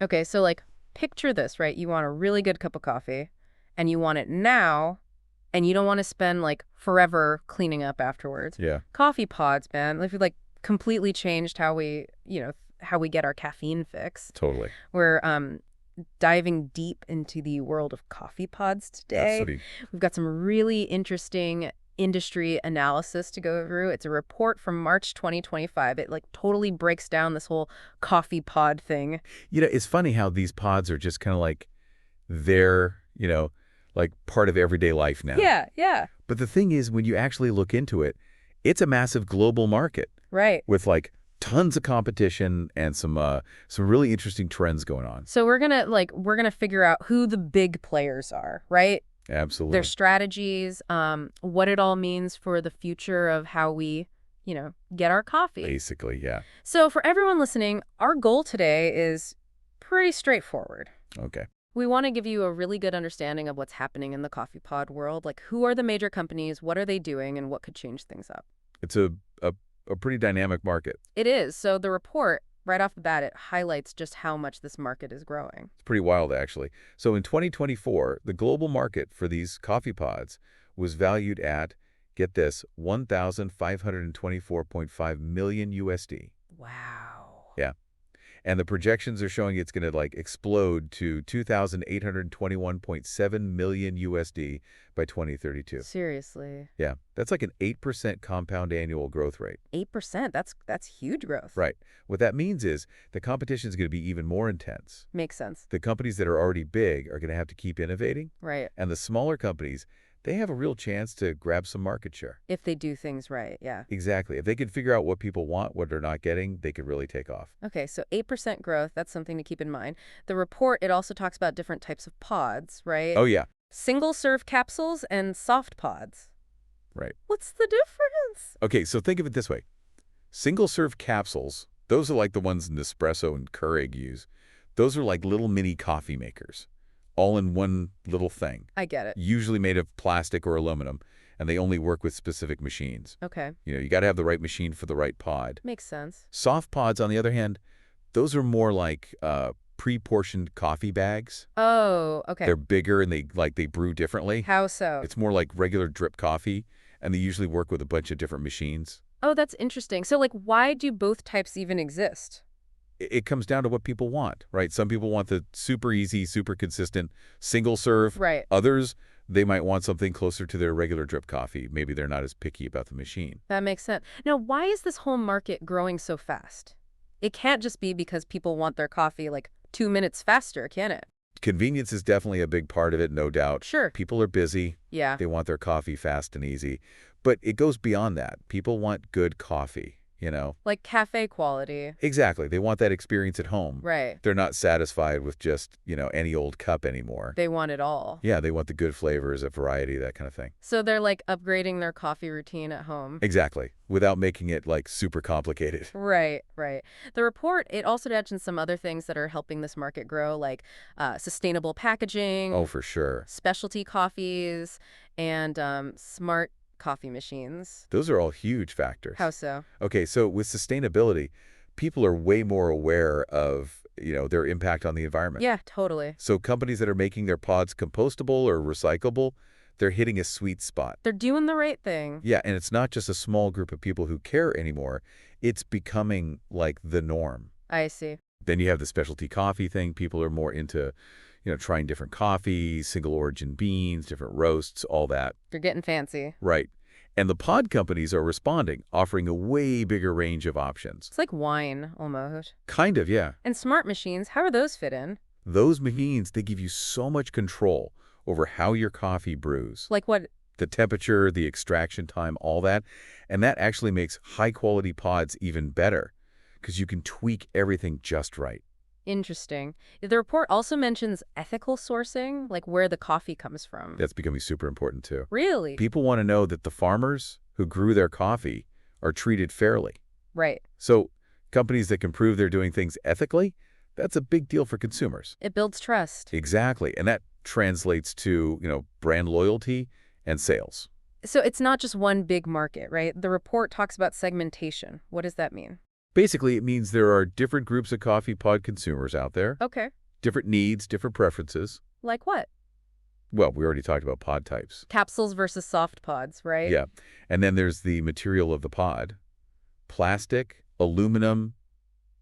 Okay, so like picture this, right? You want a really good cup of coffee and you want it now and you don't want to spend like forever cleaning up afterwards. Yeah, Coffee pods, man, they've like completely changed how how we get our caffeine fix. totally. We're diving deep into the world of coffee pods today. Absolutely. We've got some really interesting industry analysis to go through. It's a report from March 2025. It like totally breaks down this whole coffee pod thing. It's funny how these pods are just kind of like they're, like part of everyday life now. Yeah, yeah. But the thing is, when you actually look into it, it's a massive global market Right. with like tons of competition and some really interesting trends going on. So we're gonna figure out who the big players are, right? Absolutely. Their strategies, what it all means for the future of how we, get our coffee. Basically, yeah. So for everyone listening, our goal today is pretty straightforward. Okay. We want to give you a really good understanding of what's happening in the coffee pod world, like who are the major companies, what are they doing, and what could change things up. It's a pretty dynamic market. It is. So the report, right off the bat, it highlights just how much this market is growing. It's pretty wild, actually. So in 2024, the global market for these coffee pods was valued at, get this, 1,524.5 million USD. Wow. Yeah. And the projections are showing it's going to like explode to 2,821.7 million USD by 2032. Seriously. Yeah, that's like an 8% compound annual growth rate. 8%, that's huge growth. Right. What that means is the competition is going to be even more intense. Makes sense. The companies that are already big are going to have to keep innovating, Right. and the smaller companies, they have a real chance to grab some market share. If they do things right, yeah. Exactly. If they can figure out what people want, what they're not getting, they could really take off. Okay, so 8% growth, that's something to keep in mind. The report, it also talks about different types of pods, right? Oh, yeah. Single-serve capsules and soft pods. Right. What's the difference? Okay, so think of it this way. Single-serve capsules, those are like the ones Nespresso and Keurig use. Those are like little mini coffee makers, all in one little thing. I get it. Usually made of plastic or aluminum, and they only work with specific machines. Okay. You got to have the right machine for the right pod. Makes sense. Soft pods, on the other hand, those are more like pre-portioned coffee bags. Oh, okay. They're bigger and they brew differently. How so? It's more like regular drip coffee, and they usually work with a bunch of different machines. Oh, that's interesting. So, like, why do both types even exist? It comes down to what people want, right? Some people want the super easy, super consistent single serve. Right. Others, they might want something closer to their regular drip coffee. Maybe they're not as picky about the machine. That makes sense. Now, why is this whole market growing so fast? It can't just be because people want their coffee, like, 2 minutes faster, can it? Convenience is definitely a big part of it, no doubt. Sure. People are busy. Yeah. They want their coffee fast and easy. But it goes beyond that. People want good coffee, Like cafe quality. Exactly. They want that experience at home. Right. They're not satisfied with just, any old cup anymore. They want it all. Yeah, they want the good flavors, a variety, that kind of thing. So they're, like, upgrading their coffee routine at home. Exactly. Without making it, like, super complicated. Right, right. The report, it also mentions some other things that are helping this market grow, like sustainable packaging. Oh, for sure. Specialty coffees, and smart coffee machines. Those are all huge factors. How so? Okay, so with sustainability, people are way more aware of, their impact on the environment. Yeah, totally. So companies that are making their pods compostable or recyclable, they're hitting a sweet spot. They're doing the right thing. Yeah, and it's not just a small group of people who care anymore. It's becoming like the norm. I see. Then you have the specialty coffee thing. People are more into, trying different coffees, single origin beans, different roasts, all that. They're getting fancy. Right. And the pod companies are responding, offering a way bigger range of options. It's like wine, almost. Kind of, yeah. And smart machines, how do those fit in? Those machines, they give you so much control over how your coffee brews. Like what? The temperature, the extraction time, all that. And that actually makes high-quality pods even better because you can tweak everything just right. Interesting. The report also mentions ethical sourcing, like where the coffee comes from. That's becoming super important, too. Really? People want to know that the farmers who grew their coffee are treated fairly. Right. So companies that can prove they're doing things ethically, that's a big deal for consumers. It builds trust. Exactly. And that translates to, brand loyalty and sales. So it's not just one big market, right? The report talks about segmentation. What does that mean? Basically, it means there are different groups of coffee pod consumers out there, Okay. different needs, different preferences. Like what? Well, we already talked about pod types. Capsules versus soft pods, right? Yeah. And then there's the material of the pod. Plastic, aluminum,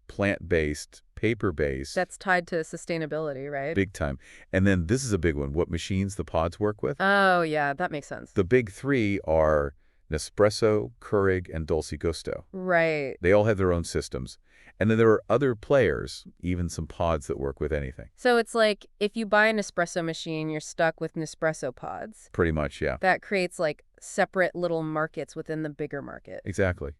plant-based, paper-based, That's tied to sustainability, right? big time. And then this is a big one, what machines the pods work with. Oh, yeah, that makes sense. The big three are Nespresso, Keurig, and Dolce Gusto. Right. They all have their own systems. And then there are other players, even some pods that work with anything. So it's like if you buy an espresso machine, you're stuck with Nespresso pods. Pretty much, yeah. That creates like separate little markets within the bigger market. Exactly.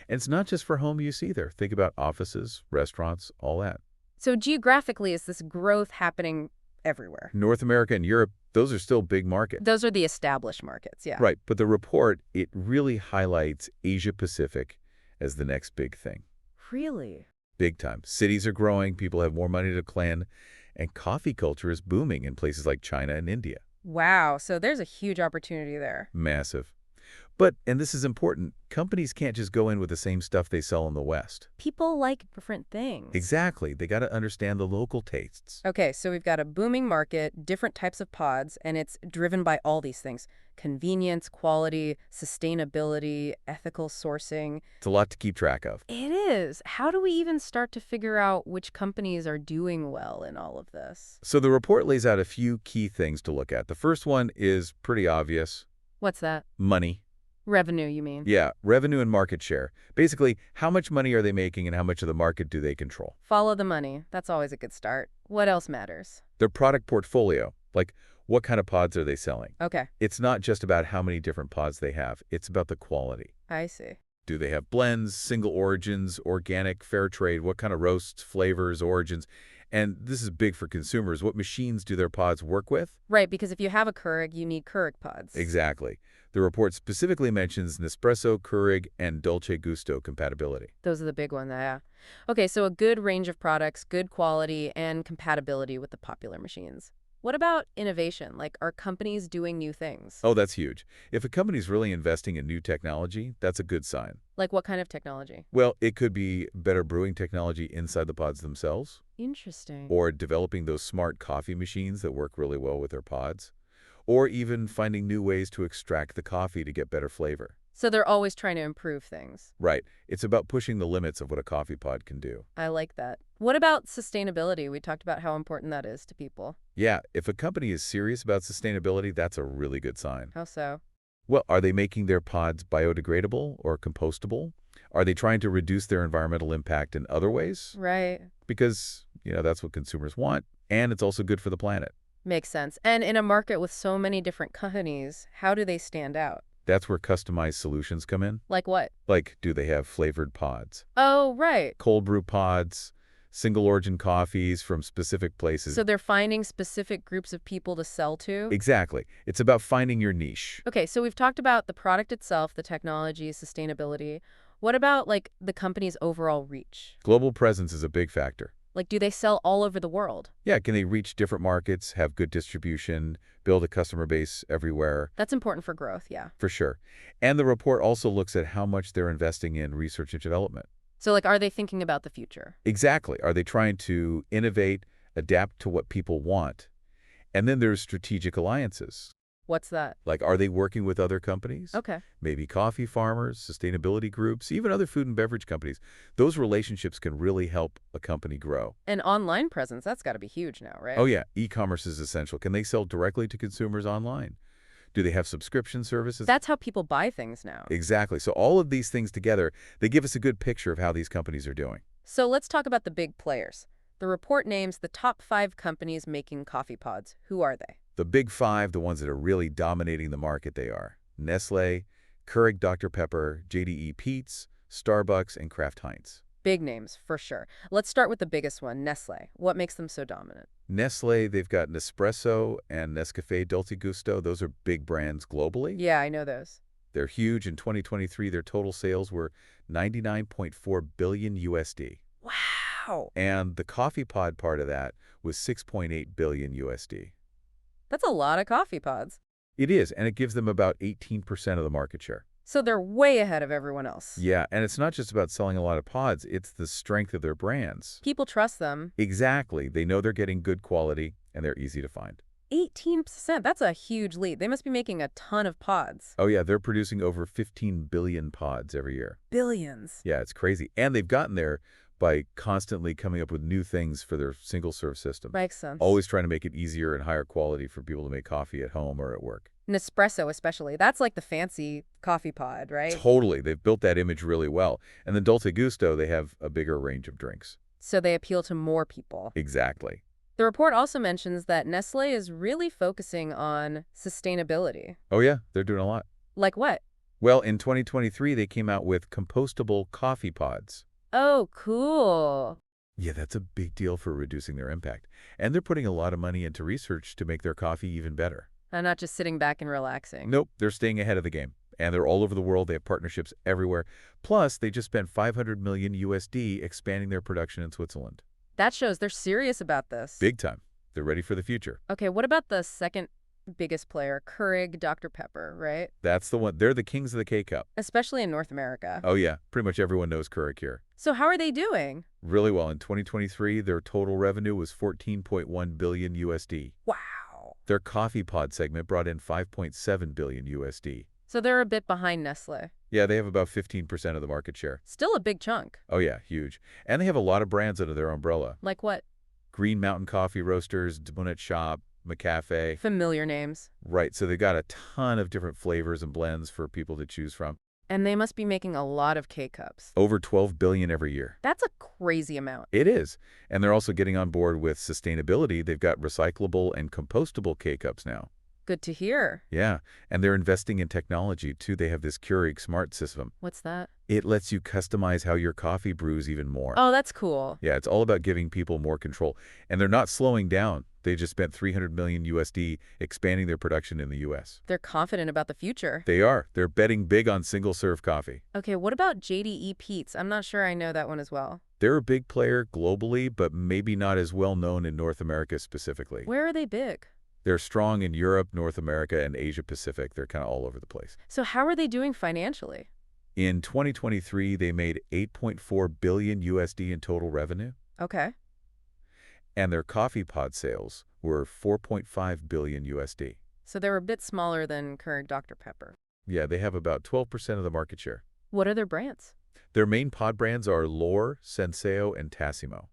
And it's not just for home use either. Think about offices, restaurants, all that. So geographically, is this growth happening everywhere? North America and Europe, those are still big markets. Those are the established markets, yeah. Right, but the report, it really highlights Asia-Pacific as the next big thing. Really? Big time. Cities are growing, people have more money to plan, and coffee culture is booming in places like China and India. Wow, so there's a huge opportunity there. Massive. But, and this is important, companies can't just go in with the same stuff they sell in the West. People like different things. Exactly. They got to understand the local tastes. Okay, so we've got a booming market, different types of pods, and it's driven by all these things. Convenience, quality, sustainability, ethical sourcing. It's a lot to keep track of. It is. How do we even start to figure out which companies are doing well in all of this? So the report lays out a few key things to look at. The first one is pretty obvious. What's that? Money. Revenue, you mean? Yeah, revenue and market share. Basically, how much money are they making and how much of the market do they control? Follow the money. That's always a good start. What else matters? Their product portfolio, like what kind of pods are they selling? Okay, It's not just about how many different pods they have. It's about the quality. I see. Do they have blends, single origins, organic, fair trade? What kind of roasts, flavors, origins? And this is big for consumers. What machines do their pods work with? Right, because if you have a Keurig, you need Keurig pods. Exactly. The report specifically mentions Nespresso, Keurig, and Dolce Gusto compatibility. Those are the big ones, yeah. Okay, so a good range of products, good quality, and compatibility with the popular machines. What about innovation? Like, are companies doing new things? Oh, that's huge. If a company's really investing in new technology, that's a good sign. Like what kind of technology? Well, it could be better brewing technology inside the pods themselves, Interesting. or developing those smart coffee machines that work really well with their pods, or even finding new ways to extract the coffee to get better flavor. So they're always trying to improve things. Right. It's about pushing the limits of what a coffee pod can do. I like that. What about sustainability? We talked about how important that is to people. Yeah, if a company is serious about sustainability, that's a really good sign. How so? Well, are they making their pods biodegradable or compostable? Are they trying to reduce their environmental impact in other ways? Right. Because, that's what consumers want, and it's also good for the planet. Makes sense. And in a market with so many different companies, how do they stand out? That's where customized solutions come in. Like what? Like, do they have flavored pods? Oh, right. Cold brew pods, single origin coffees from specific places. So they're finding specific groups of people to sell to? Exactly. It's about finding your niche. Okay, so we've talked about the product itself, the technology, sustainability. What about, like, the company's overall reach? Global presence is a big factor. Like, do they sell all over the world? Yeah, can they reach different markets, have good distribution, build a customer base everywhere? That's important for growth, yeah. For sure. And the report also looks at how much they're investing in research and development. So, like, are they thinking about the future? Exactly. Are they trying to innovate, adapt to what people want? And then there's strategic alliances. What's that? Like, are they working with other companies? Okay. Maybe coffee farmers, sustainability groups, even other food and beverage companies. Those relationships can really help a company grow. An online presence, that's got to be huge now, right? Oh, yeah. E-commerce is essential. Can they sell directly to consumers online? Do they have subscription services? That's how people buy things now. Exactly. So all of these things together, they give us a good picture of how these companies are doing. So let's talk about the big players. The report names the top 5 companies making coffee pods. Who are they? The big 5, the ones that are really dominating the market, they are Nestlé, Keurig Dr Pepper, JDE Peet's, Starbucks, and Kraft Heinz. Big names, for sure. Let's start with the biggest one, Nestlé. What makes them so dominant? Nestlé, they've got Nespresso and Nescafé Dolce Gusto. Those are big brands globally. Yeah, I know those. They're huge. In 2023, their total sales were $99.4 billion USD. Wow. And the coffee pod part of that was $6.8 billion USD. That's a lot of coffee pods. It is, and it gives them about 18% of the market share. So they're way ahead of everyone else. Yeah, and it's not just about selling a lot of pods, it's the strength of their brands. People trust them. Exactly. They know they're getting good quality, and they're easy to find. 18%, that's a huge lead. They must be making a ton of pods. Oh, yeah, they're producing over 15 billion pods every year. Billions. Yeah, it's crazy. And they've gotten there by constantly coming up with new things for their single-serve system. Makes sense. Always trying to make it easier and higher quality for people to make coffee at home or at work. Nespresso especially. That's like the fancy coffee pod, right? Totally. They've built that image really well. And then Dolce Gusto, they have a bigger range of drinks. So they appeal to more people. Exactly. The report also mentions that Nestlé is really focusing on sustainability. Oh, yeah, they're doing a lot. Like what? Well, in 2023, they came out with compostable coffee pods. Oh, cool. Yeah, that's a big deal for reducing their impact. And they're putting a lot of money into research to make their coffee even better. I'm not just sitting back and relaxing. Nope, they're staying ahead of the game. And they're all over the world. They have partnerships everywhere. Plus, they just spent 500 million USD expanding their production in Switzerland. That shows they're serious about this. Big time. They're ready for the future. Okay, what about the second biggest player, Keurig Dr Pepper, right? That's the one. They're the kings of the K-Cup. Especially in North America. Oh, yeah. Pretty much everyone knows Keurig here. So how are they doing? Really well. In 2023, their total revenue was 14.1 billion USD. Wow. Their coffee pod segment brought in 5.7 billion USD. So they're a bit behind Nestlé. Yeah, they have about 15% of the market share. Still a big chunk. Oh, yeah, huge. And they have a lot of brands under their umbrella. Like what? Green Mountain Coffee Roasters, Donut Shop, McCafe. Familiar names. Right, so they've got a ton of different flavors and blends for people to choose from. And they must be making a lot of K-Cups. Over 12 billion every year. That's a crazy amount. It is. And they're also getting on board with sustainability. They've got recyclable and compostable K-Cups now. Good to hear. Yeah, and they're investing in technology, too. They have this Keurig Smart System. What's that? It lets you customize how your coffee brews even more. Oh, that's cool. Yeah, it's all about giving people more control. And they're not slowing down. They just spent 300 million USD expanding their production in the U.S. They're confident about the future. They are. They're betting big on single-serve coffee. Okay, what about JDE Peet's? I'm not sure I know that one as well. They're a big player globally, but maybe not as well known in North America specifically. Where are they big? They're strong in Europe, North America, and Asia Pacific. They're kind of all over the place. So how are they doing financially? In 2023, they made 8.4 billion USD in total revenue, Okay. and their coffee pod sales were 4.5 billion USD. So they're a bit smaller than Keurig Dr Pepper. Yeah, they have about 12% of the market share. What are their brands? Their main pod brands are L'Or, Senseo, and Tassimo.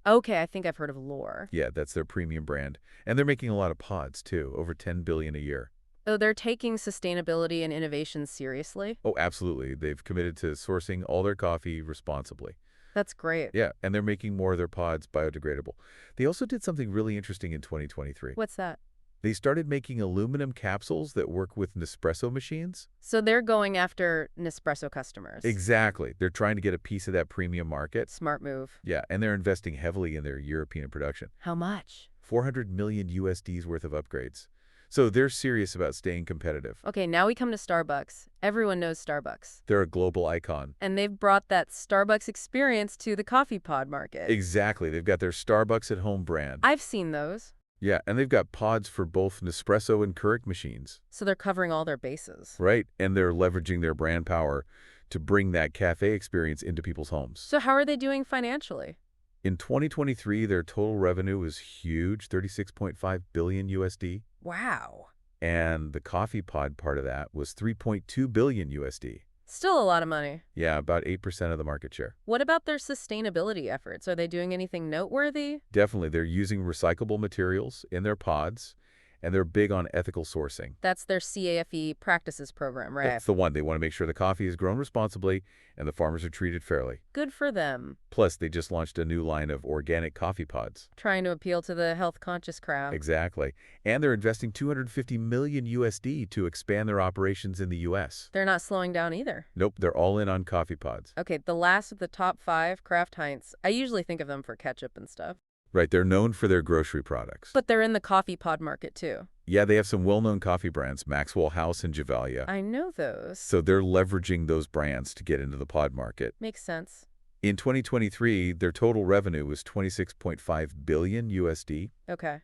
Okay, I think I've heard of L'Or. Yeah, that's their premium brand. And they're making a lot of pods, too, over 10 billion a year. Oh, they're taking sustainability and innovation seriously? Oh, absolutely. They've committed to sourcing all their coffee responsibly. That's great. Yeah, and they're making more of their pods biodegradable. They also did something really interesting in 2023. What's that? They started making aluminum capsules that work with Nespresso machines. So they're going after Nespresso customers. Exactly. They're trying to get a piece of that premium market. Smart move. Yeah, and they're investing heavily in their European production. How much? 400 million USD's worth of upgrades. So they're serious about staying competitive. Okay, now we come to Starbucks. Everyone knows Starbucks. They're a global icon. And they've brought that Starbucks experience to the coffee pod market. Exactly. They've got their Starbucks at home brand. I've seen those. Yeah, and they've got pods for both Nespresso and Keurig machines. So they're covering all their bases. Right, and they're leveraging their brand power to bring that cafe experience into people's homes. So how are they doing financially? In 2023, their total revenue was huge, 36.5 billion USD. Wow. And the coffee pod part of that was 3.2 billion USD. Still a lot of money. Yeah, about 8% of the market share. What about their sustainability efforts? Are they doing anything noteworthy? Definitely, they're using recyclable materials in their pods, and they're big on ethical sourcing. That's their CAFE practices program, right? That's the one. They want to make sure the coffee is grown responsibly and the farmers are treated fairly. Good for them. Plus, they just launched a new line of organic coffee pods. Trying to appeal to the health-conscious crowd. Exactly. And they're investing 250 million USD to expand their operations in the U.S. They're not slowing down either. Nope, they're all in on coffee pods. Okay, the last of the top 5, Kraft Heinz. I usually think of them for ketchup and stuff. Right, they're known for their grocery products. But they're in the coffee pod market too. Yeah, they have some well-known coffee brands, Maxwell House and Gevalia. I know those. So they're leveraging those brands to get into the pod market. Makes sense. In 2023, their total revenue was 26.5 billion USD, Okay.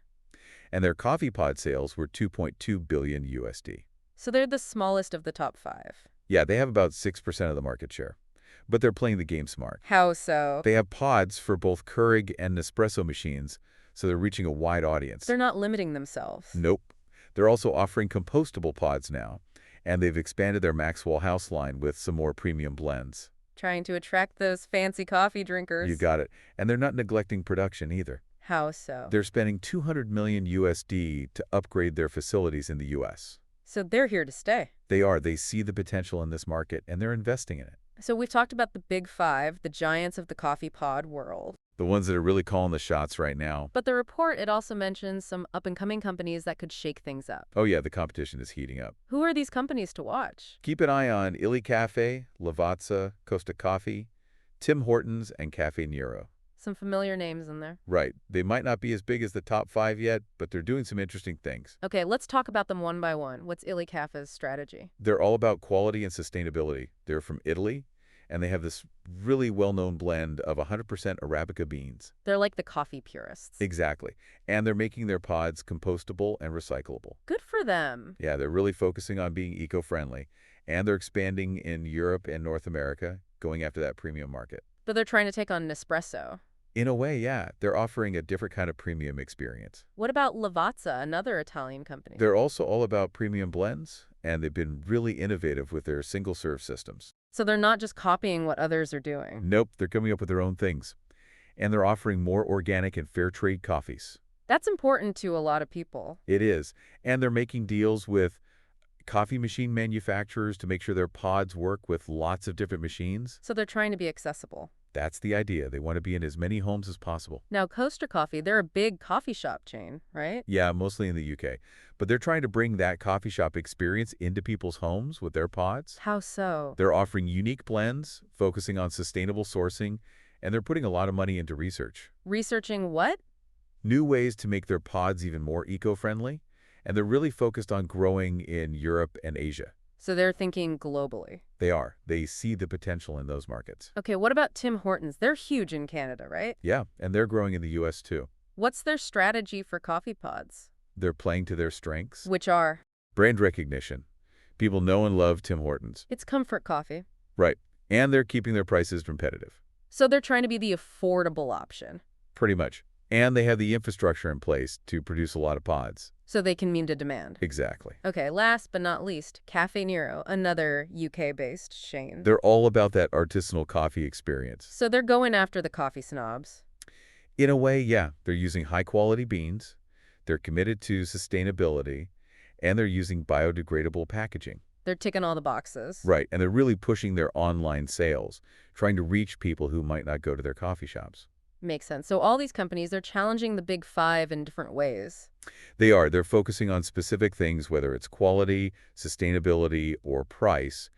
and their coffee pod sales were 2.2 billion USD. So they're the smallest of the top 5. Yeah, they have about 6% of the market share. But they're playing the game smart. How so? They have pods for both Keurig and Nespresso machines, so they're reaching a wide audience. They're not limiting themselves. Nope. They're also offering compostable pods now, and they've expanded their Maxwell House line with some more premium blends. Trying to attract those fancy coffee You drinkers. got it. And they're not neglecting production either. How so? They're spending 200 million USD to upgrade their facilities in the US. So they're here to stay. They are. They see the potential in this market, and they're investing in it. So we've talked about the big five, the giants of the coffee pod world. The ones that are really calling the shots right now. But the report, it also mentions some up-and-coming companies that could shake things up. Oh yeah, the competition is heating up. Who are these companies to watch? Keep an eye on Illycaffè, Lavazza, Costa Coffee, Tim Hortons, and Caffè Nero. Some familiar names in there. Right. They might not be as big as the top 5 yet, but they're doing some interesting things. Okay, let's talk about them one by one. What's Illycaffè's strategy? They're all about quality and sustainability. They're from Italy, and they have this really well-known blend of 100% Arabica beans. They're like the coffee purists. Exactly. And they're making their pods compostable and recyclable. Good for them. Yeah, they're really focusing on being eco-friendly, and they're expanding in Europe and North America, going after that premium market. But they're trying to take on Nespresso. In a way, yeah, they're offering a different kind of premium experience. What about Lavazza, another Italian company? They're also all about premium blends, and they've been really innovative with their single-serve systems. So they're not just copying what others are doing. Nope, they're coming up with their own things. And they're offering more organic and fair trade coffees. That's important to a lot of people. It is. And they're making deals with coffee machine manufacturers to make sure their pods work with lots of different machines. So they're trying to be accessible. That's the idea. They want to be in as many homes as possible. Now, Costa Coffee, they're a big coffee shop chain, right? Yeah, mostly in the UK. But they're trying to bring that coffee shop experience into people's homes with their pods. How so? They're offering unique blends, focusing on sustainable sourcing, and they're putting a lot of money into research. Researching what? New ways to make their pods even more eco-friendly, and they're really focused on growing in Europe and Asia. So they're thinking globally. They are. They see the potential in those markets. Okay, what about Tim Hortons? They're huge in Canada, right? Yeah, and they're growing in the US too. What's their strategy for coffee pods? They're playing to their strengths. Which are? Brand recognition. People know and love Tim Hortons. It's comfort coffee. Right. And they're keeping their prices competitive. So they're trying to be the affordable option. Pretty much. And they have the infrastructure in place to produce a lot of pods. So they can meet a demand. Exactly. Okay, last but not least, Caffè Nero, another UK-based chain. They're all about that artisanal coffee experience. So they're going after the coffee snobs. In a way, yeah. They're using high-quality beans, they're committed to sustainability, and they're using biodegradable packaging. They're ticking all the boxes. Right, and they're really pushing their online sales, trying to reach people who might not go to their coffee shops. Makes sense. So all these companies, they're challenging the big five in different ways. They are. They're focusing on specific things, whether it's quality, sustainability, or price,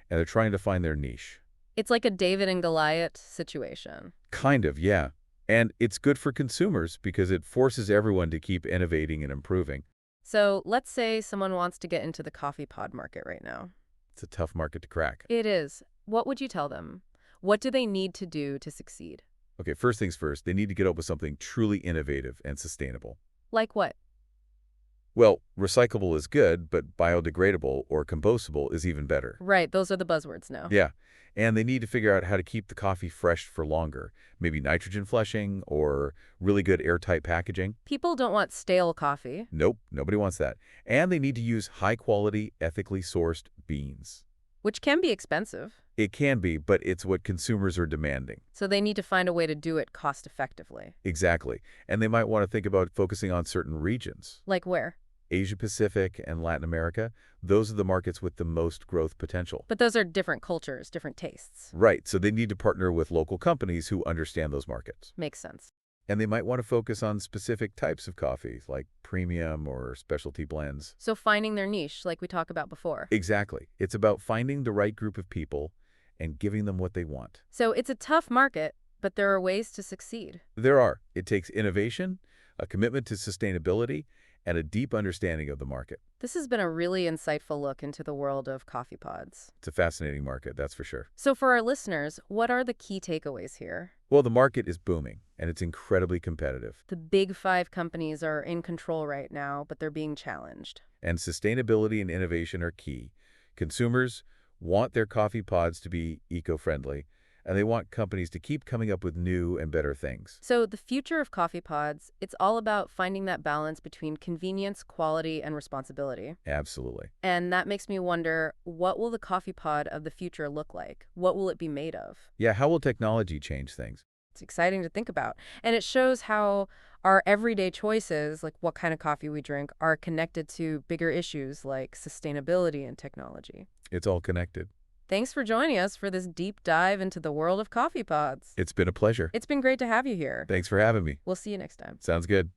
and they're trying to find their niche. It's like a David and Goliath situation. Kind of, yeah. And it's good for consumers because it forces everyone to keep innovating and improving. So let's say someone wants to get into the coffee pod market right now. It's a tough market to crack. It is. What would you tell them? What do they need to do to succeed? Okay, first things first, they need to get up with something truly innovative and sustainable. Like what? Well, recyclable is good, but biodegradable or compostable is even better. Right, those are the buzzwords now. Yeah, and they need to figure out how to keep the coffee fresh for longer. Maybe nitrogen flushing or really good airtight packaging. People don't want stale coffee. Nope, nobody wants that. And they need to use high-quality, ethically sourced beans. Which can be expensive. It can be, but it's what consumers are demanding. So they need to find a way to do it cost-effectively. Exactly. And they might want to think about focusing on certain regions. Like where? Asia Pacific and Latin America, those are the markets with the most growth potential. But those are different cultures, different tastes. Right, so they need to partner with local companies who understand those markets. Makes sense. And they might want to focus on specific types of coffee, like premium or specialty blends. So finding their niche, like we talked about before. Exactly. It's about finding the right group of people and giving them what they want. So it's a tough market, but there are ways to succeed. There are. It takes innovation, a commitment to sustainability, and a deep understanding of the market. This has been a really insightful look into the world of coffee pods. It's a fascinating market, that's for sure. So for our listeners, what are the key takeaways here? Well, the market is booming, and it's incredibly competitive. The big five companies are in control right now, but they're being challenged. And sustainability and innovation are key. Consumers, want their coffee pods to be eco-friendly, and they want companies to keep coming up with new and better things. So the future of coffee pods, it's all about finding that balance between convenience, quality, and responsibility. Absolutely. And that makes me wonder, what will the coffee pod of the future look like? What will it be made of? Yeah, how will technology change things? It's exciting to think about. And it shows how our everyday choices, like what kind of coffee we drink, are connected to bigger issues like sustainability and technology. It's all connected. Thanks for joining us for this deep dive into the world of coffee pods. It's been a pleasure. It's been great to have you here. Thanks for having me. We'll see you next time. Sounds good.